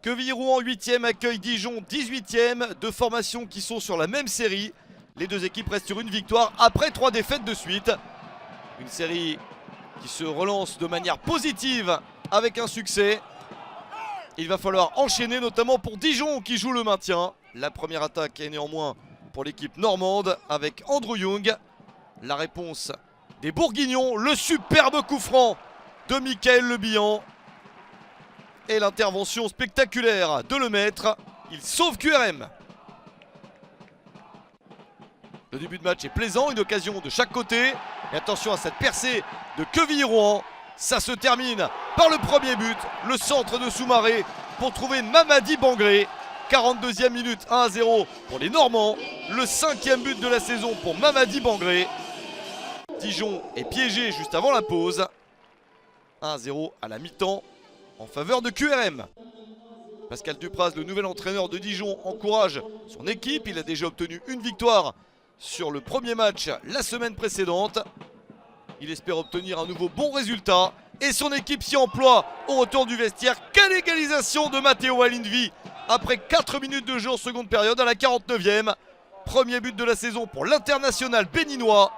Quevilly-Rouen 8e accueille Dijon 18e. Deux formations qui sont sur la même série. Les deux équipes restent sur une victoire après 3 défaites de suite. Une série qui se relance de manière positive avec un succès. Il va falloir enchaîner, notamment pour Dijon qui joue le maintien. La première attaque est néanmoins pour l'équipe normande avec Andrew Young. La réponse des Bourguignons, le superbe coup franc de Michael Le Bihan. Et l'intervention spectaculaire de Lemaître. Il sauve QRM. Le début de match est plaisant, une occasion de chaque côté. Et attention à cette percée de Quevilly-Rouen. Ça se termine par le premier but, le centre de Soumaré pour trouver Mamadi Bangré. 42e minute, 1-0 pour les Normands. Le 5e but de la saison pour Mamadi Bangré. Dijon est piégé juste avant la pause. 1-0 à la mi-temps en faveur de QRM. Pascal Dupraz, le nouvel entraîneur de Dijon, encourage son équipe. Il a déjà obtenu une victoire sur le premier match la semaine précédente. Il espère obtenir un nouveau bon résultat et son équipe s'y emploie au retour du vestiaire. Quelle égalisation de Matteo Alinvi après 4 minutes de jeu en seconde période à la 49e. Premier but de la saison pour l'international béninois.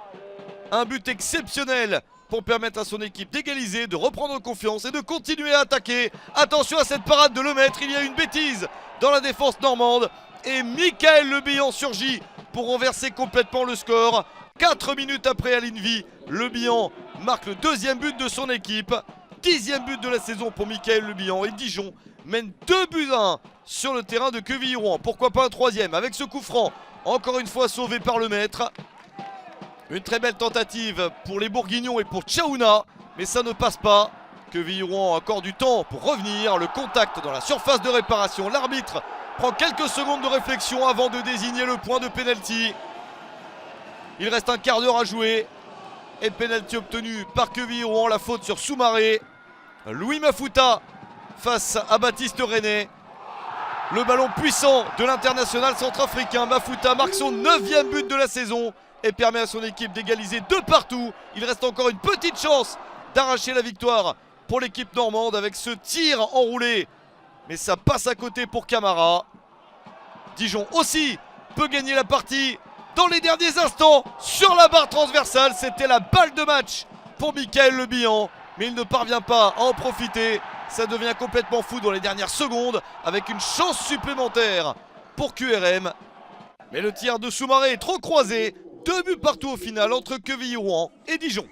Un but exceptionnel pour permettre à son équipe d'égaliser, de reprendre confiance et de continuer à attaquer. Attention à cette parade de Lemaître, il y a une bêtise dans la défense normande. Et Michael Le Bihan surgit pour renverser complètement le score. 4 minutes après Alinvi, Le Bihan marque le 2e but de son équipe. 10e but de la saison pour Michael Le Bihan. Et Dijon mène 2-1 sur le terrain de Quevilly-Rouen. Pourquoi pas un 3e avec ce coup franc, encore une fois sauvé par Lemaître. Une très belle tentative pour les Bourguignons et pour Tchaouna, mais ça ne passe pas. Quevilly-Rouen a encore du temps pour revenir. Le contact dans la surface de réparation. L'arbitre prend quelques secondes de réflexion avant de désigner le point de pénalty. Il reste un quart d'heure à jouer. Et pénalty obtenu par Quevilly-Rouen. La faute sur Soumaré. Louis Mafouta face à Baptiste René. Le ballon puissant de l'international centrafricain. Mafouta marque son 9e but de la saison et permet à son équipe d'égaliser de partout. Il reste encore une petite chance d'arracher la victoire pour l'équipe normande avec ce tir enroulé. Mais ça passe à côté pour Camara. Dijon aussi peut gagner la partie dans les derniers instants sur la barre transversale. C'était la balle de match pour Michael Le Bihan, mais il ne parvient pas à en profiter. Ça devient complètement fou dans les dernières secondes avec une chance supplémentaire pour QRM. Mais le tir de Soumaré est trop croisé. 2 buts partout au final entre Quevilly-Rouen et Dijon.